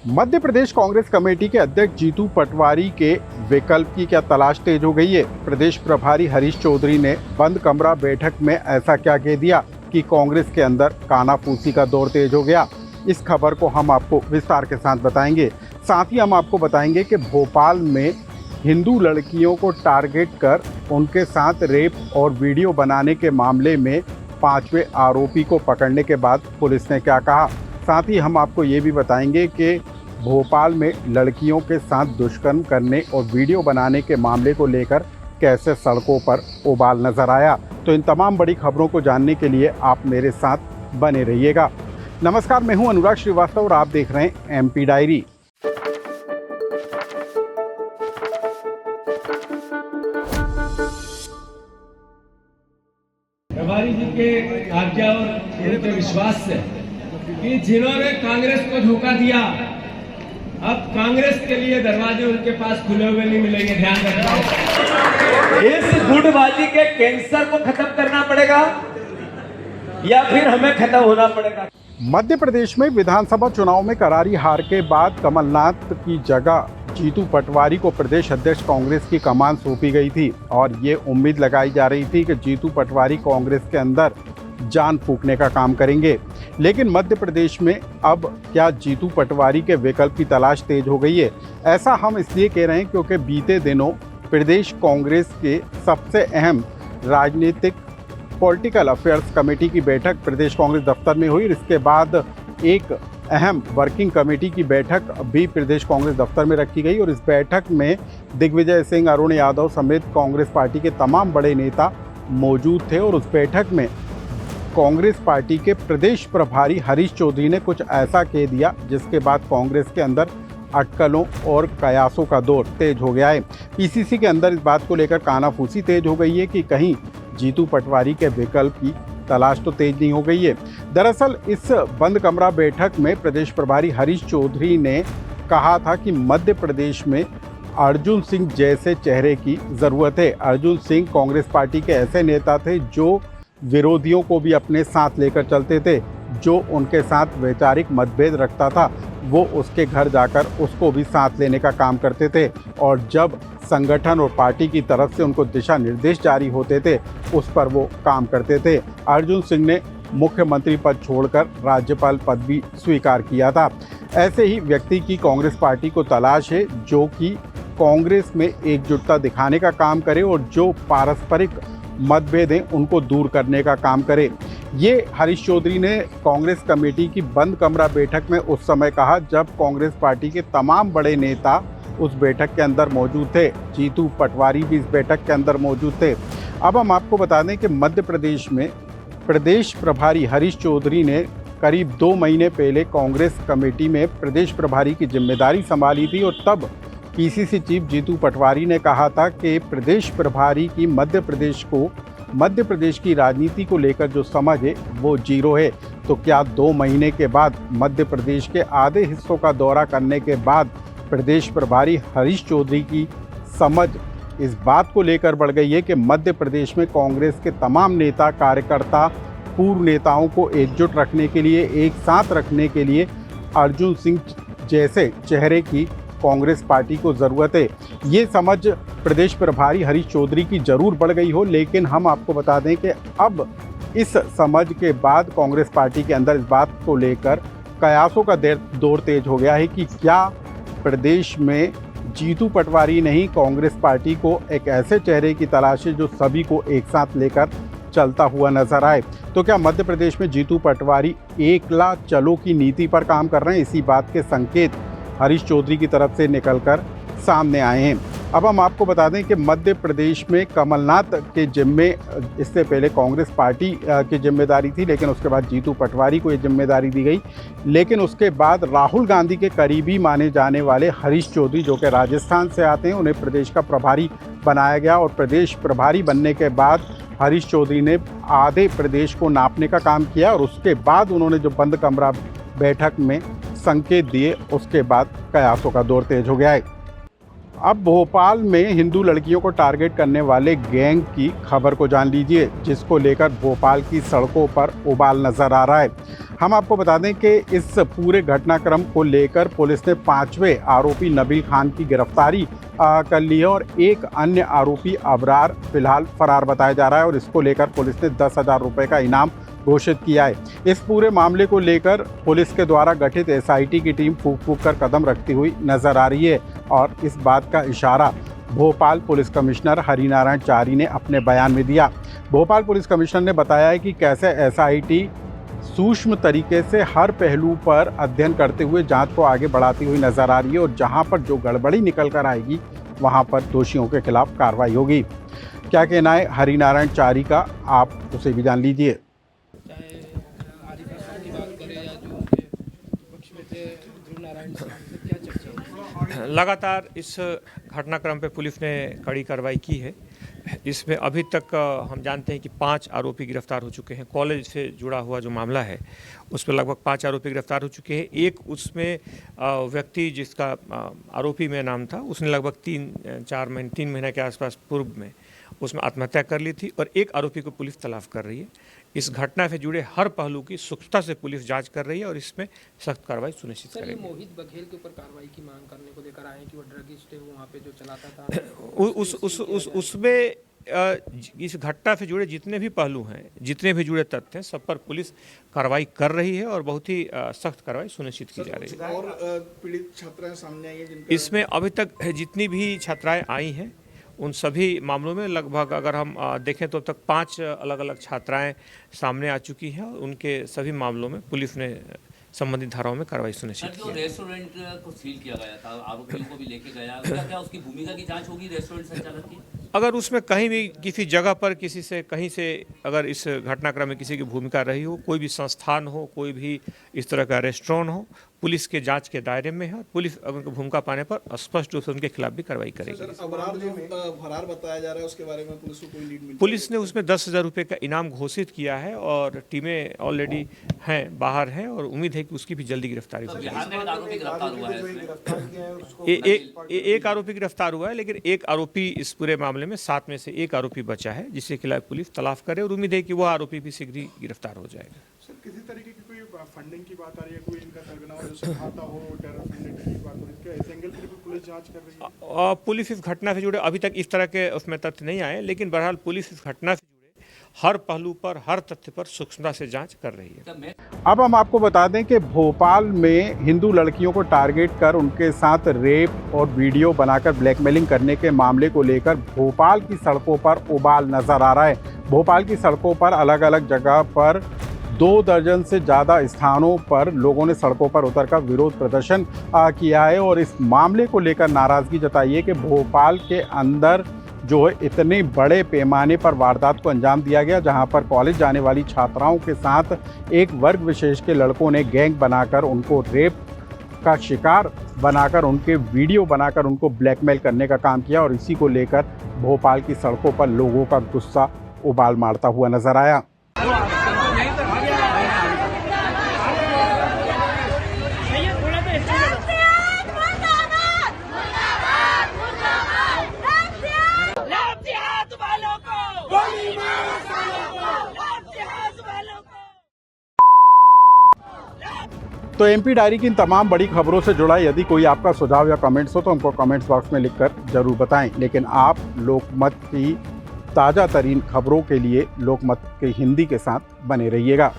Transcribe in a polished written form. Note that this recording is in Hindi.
मध्य प्रदेश कांग्रेस कमेटी के अध्यक्ष जीतू पटवारी के विकल्प की क्या तलाश तेज हो गई है। प्रदेश प्रभारी हरीश चौधरी ने बंद कमरा बैठक में ऐसा क्या कह दिया कि कांग्रेस के अंदर कानाफूसी का दौर तेज हो गया। इस खबर को हम आपको विस्तार के साथ बताएंगे। साथ ही हम आपको बताएंगे कि भोपाल में हिंदू लड़कियों को टारगेट कर उनके साथ रेप और वीडियो बनाने के मामले में 5वें आरोपी को पकड़ने के बाद पुलिस ने क्या कहा। साथ ही हम आपको ये भी बताएंगे कि भोपाल में लड़कियों के साथ दुष्कर्म करने और वीडियो बनाने के मामले को लेकर कैसे सड़कों पर उबाल नजर आया। तो इन तमाम बड़ी खबरों को जानने के लिए आप मेरे साथ बने रहिएगा। नमस्कार, मैं हूं अनुराग श्रीवास्तव और आप देख रहे हैं एमपी डायरी। प्रभारी जी के आज्ञा और उनके विश्वास से कि जिन्होंने कांग्रेस को धोखा दिया, अब कांग्रेस के लिए दरवाजे उनके पास खुले हुए नहीं मिलेंगे। ध्यान रखना, इस गुटबाजी के कैंसर को खत्म करना पड़ेगा या फिर हमें खत्म होना पड़ेगा। मध्य प्रदेश में विधानसभा चुनाव में करारी हार के बाद कमलनाथ की जगह जीतू पटवारी को प्रदेश अध्यक्ष कांग्रेस की कमान सौंपी गई थी और ये उम्मीद लगाई जा रही थी कि जीतू पटवारी कांग्रेस के अंदर जान फूंकने का काम करेंगे। लेकिन मध्य प्रदेश में अब क्या जीतू पटवारी के विकल्प की तलाश तेज हो गई है। ऐसा हम इसलिए कह रहे हैं क्योंकि बीते दिनों प्रदेश कांग्रेस के सबसे अहम राजनीतिक पॉलिटिकल अफेयर्स कमेटी की बैठक प्रदेश कांग्रेस दफ्तर में हुई और इसके बाद एक अहम वर्किंग कमेटी की बैठक भी प्रदेश कांग्रेस दफ्तर में रखी गई और इस बैठक में दिग्विजय सिंह, अरुण यादव समेत कांग्रेस पार्टी के तमाम बड़े नेता मौजूद थे। और उस बैठक में कांग्रेस पार्टी के प्रदेश प्रभारी हरीश चौधरी ने कुछ ऐसा कह दिया जिसके बाद कांग्रेस के अंदर अटकलों और कयासों का दौर तेज हो गया है। पीसीसी के अंदर इस बात को लेकर कानाफूसी तेज हो गई है कि कहीं जीतू पटवारी के विकल्प की तलाश तो तेज नहीं हो गई है। दरअसल इस बंद कमरा बैठक में प्रदेश प्रभारी हरीश चौधरी ने कहा था कि मध्य प्रदेश में अर्जुन सिंह जैसे चेहरे की ज़रूरत है। अर्जुन सिंह कांग्रेस पार्टी के ऐसे नेता थे जो विरोधियों को भी अपने साथ लेकर चलते थे। जो उनके साथ वैचारिक मतभेद रखता था वो उसके घर जाकर उसको भी साथ लेने का काम करते थे और जब संगठन और पार्टी की तरफ से उनको दिशा निर्देश जारी होते थे उस पर वो काम करते थे। अर्जुन सिंह ने मुख्यमंत्री पद छोड़कर राज्यपाल पद भी स्वीकार किया था। ऐसे ही व्यक्ति की कांग्रेस पार्टी को तलाश है जो कि कांग्रेस में एकजुटता दिखाने का काम करे और जो पारस्परिक मतभेद हैं उनको दूर करने का काम करे। ये हरीश चौधरी ने कांग्रेस कमेटी की बंद कमरा बैठक में उस समय कहा जब कांग्रेस पार्टी के तमाम बड़े नेता उस बैठक के अंदर मौजूद थे। जीतू पटवारी भी इस बैठक के अंदर मौजूद थे। अब हम आपको बता दें कि मध्य प्रदेश में प्रदेश प्रभारी हरीश चौधरी ने करीब 2 महीने पहले कांग्रेस कमेटी में प्रदेश प्रभारी की जिम्मेदारी संभाली थी और तब पीसीसी चीफ जीतू पटवारी ने कहा था कि प्रदेश प्रभारी की मध्य प्रदेश की राजनीति को लेकर जो समझ है वो जीरो है। तो क्या 2 महीने के बाद मध्य प्रदेश के आधे हिस्सों का दौरा करने के बाद प्रदेश प्रभारी हरीश चौधरी की समझ इस बात को लेकर बढ़ गई है कि मध्य प्रदेश में कांग्रेस के तमाम नेता कार्यकर्ता पूर्व नेताओं को एकजुट रखने के लिए, एक साथ रखने के लिए अर्जुन सिंह जैसे चेहरे की कांग्रेस पार्टी को ज़रूरत है। ये समझ प्रदेश प्रभारी हरीश चौधरी की ज़रूर बढ़ गई हो, लेकिन हम आपको बता दें कि अब इस समझ के बाद कांग्रेस पार्टी के अंदर इस बात को लेकर कयासों का दौर तेज हो गया है कि क्या प्रदेश में जीतू पटवारी नहीं कांग्रेस पार्टी को एक ऐसे चेहरे की तलाश है जो सभी को एक साथ लेकर चलता हुआ नजर आए। तो क्या मध्य प्रदेश में जीतू पटवारी एकला चलो की नीति पर काम कर रहे हैं? इसी बात के संकेत हरीश चौधरी की तरफ से निकलकर सामने आए हैं। अब हम आपको बता दें कि मध्य प्रदेश में कमलनाथ के जिम्मे इससे पहले कांग्रेस पार्टी की जिम्मेदारी थी, लेकिन उसके बाद जीतू पटवारी को ये जिम्मेदारी दी गई। लेकिन उसके बाद राहुल गांधी के करीबी माने जाने वाले हरीश चौधरी जो कि राजस्थान से आते हैं, उन्हें प्रदेश का प्रभारी बनाया गया और प्रदेश प्रभारी बनने के बाद हरीश चौधरी ने आधे प्रदेश को नापने का काम किया और उसके बाद उन्होंने जो बंद कमरा बैठक में संकेत दिए उसके बाद कयासों का दौर तेज हो गया है। अब भोपाल में हिंदू लड़कियों को टारगेट करने वाले गैंग की खबर को जान लीजिए जिसको लेकर भोपाल की सड़कों पर उबाल नजर आ रहा है। हम आपको बता दें कि इस पूरे घटनाक्रम को लेकर पुलिस ने 5वें आरोपी नबील खान की गिरफ्तारी कर ली है और एक अन्य आरोपी अबरार फिलहाल फरार बताया जा रहा है और इसको लेकर पुलिस ने 10,000 रुपये का इनाम घोषित किया है। इस पूरे मामले को लेकर पुलिस के द्वारा गठित एसआईटी की टीम फूंक फूंक कर कदम रखती हुई नजर आ रही है और इस बात का इशारा भोपाल पुलिस कमिश्नर हरिनारायण चारी ने अपने बयान में दिया। भोपाल पुलिस कमिश्नर ने बताया है कि कैसे एसआईटी सूक्ष्म तरीके से हर पहलू पर अध्ययन करते हुए जांच को आगे बढ़ाती हुई नजर आ रही है और जहां पर जो गड़बड़ी निकल कर आएगी वहां पर दोषियों के खिलाफ कार्रवाई होगी। क्या कहना है हरिनारायण चारी का, आप उसे भी जान लीजिए। चाहे आरिफ हसन की बात करें या जो उनके पक्ष में थे ध्रुव नारायण सिंह, से क्या चर्चा हुई? लगातार इस घटनाक्रम पे पुलिस ने कड़ी कार्रवाई की है। इसमें अभी तक हम जानते हैं कि 5 आरोपी गिरफ्तार हो चुके हैं। कॉलेज से जुड़ा हुआ जो मामला है उसमें लगभग 5 आरोपी गिरफ्तार हो चुके हैं। एक उसमें व्यक्ति जिसका आरोपी में नाम था, उसने लगभग 3 महीने के आसपास पूर्व में उसमें आत्महत्या कर ली थी और एक आरोपी को पुलिस तलाश कर रही है। इस घटना से जुड़े हर पहलू की सूक्ष्मता से पुलिस जांच कर रही है और इसमें सख्त कार्रवाई सुनिश्चित सर, ये करेगी। मोहित बघेल के ऊपर कार्रवाई की मांग करने को लेकर आए हैं कि वो ड्रगिस्ट है, वो वहाँ पे जो चलाता था उसमें इस घटना से जुड़े जितने भी पहलू हैं, जितने भी जुड़े तथ्य हैं, सब पर पुलिस कार्रवाई कर रही है और बहुत ही सख्त कार्रवाई सुनिश्चित की जा रही है। और पीड़ित छात्राएं सामने आई हैं जिनका इसमें अभी तक जितनी भी छात्राएं आई हैं उन सभी मामलों में लगभग अगर हम देखें तो अब तक 5 अलग अलग छात्राएं सामने आ चुकी हैं और उनके सभी मामलों में पुलिस ने संबंधित धाराओं में कार्रवाई सुनिश्चित सर, की जो है। रेस्टोरेंट को सील किया गया था, आरोपियों को भी लेके गया, क्या उसकी भूमिका की जांच होगी रेस्टोरेंट संचालक की? अगर उसमें कहीं भी किसी जगह पर किसी से कहीं से अगर इस घटनाक्रम में किसी की भूमिका रही हो, कोई भी संस्थान हो, कोई भी इस तरह का रेस्टोरेंट हो, पुलिस के जांच के दायरे में है। पुलिस अगर उनको भूमिका पाने पर स्पष्ट रूप से उनके खिलाफ भी कार्रवाई करेगी। सर, अबरार जो फरार बताया जा रहा है उसके बारे में पुलिस को कोई लीड मिली? पुलिस ने उसमें 10,000 रुपये का इनाम घोषित किया है और टीमें ऑलरेडी हैं, बाहर हैं और उम्मीद है कि उसकी भी जल्दी गिरफ्तारी होगी। बिहार में एक आरोपी गिरफ्तार हुआ है इसमें। एक आरोपी गिरफ्तार हुआ है, लेकिन एक आरोपी इस पूरे मामले में 7 में से एक आरोपी बचा है जिसके खिलाफ पुलिस तलाश करे और उम्मीद है कि वह आरोपी भी शीघ्र ही गिरफ्तार हो जाएगा। सर, किसी तरीके की कोई फंडिंग की बात आ रही है, कोई इनका सरगना हो जो सिखाता हो, टेरर फंडिंग की बात हो रही है, क्या इस एंगल पर भी पुलिस जांच कर रही है? पुलिस इस घटना से जुड़े अभी तक इस तरह के उसमें तथ्य नहीं आए, लेकिन बहरहाल पुलिस इस घटना से जुड़े हर पहलू पर, हर तथ्य पर सूक्ष्मता से जांच कर रही है। अब हम आपको बता दें कि भोपाल में हिंदू लड़कियों को टारगेट कर उनके साथ रेप और वीडियो बनाकर ब्लैकमेलिंग करने के मामले को लेकर भोपाल की सड़कों पर उबाल नजर आ रहा है। भोपाल की सड़कों पर अलग अलग जगह पर 2 दर्जन से ज़्यादा स्थानों पर लोगों ने सड़कों पर उतरकर विरोध प्रदर्शन किया है और इस मामले को लेकर नाराज़गी जताई है कि भोपाल के अंदर जो है इतने बड़े पैमाने पर वारदात को अंजाम दिया गया, जहां पर कॉलेज जाने वाली छात्राओं के साथ एक वर्ग विशेष के लड़कों ने गैंग बनाकर उनको रेप का शिकार बनाकर उनके वीडियो बनाकर उनको ब्लैकमेल करने का काम किया और इसी को लेकर भोपाल की सड़कों पर लोगों का गुस्सा उबाल मारता हुआ नजर आया। तो एमपी डायरी की इन तमाम बड़ी खबरों से जुड़ा यदि कोई आपका सुझाव या कमेंट्स हो तो हमको कमेंट्स बॉक्स में लिखकर जरूर बताएं। लेकिन आप लोकमत की ताज़ा तरीन खबरों के लिए लोकमत के हिंदी के साथ बने रहिएगा।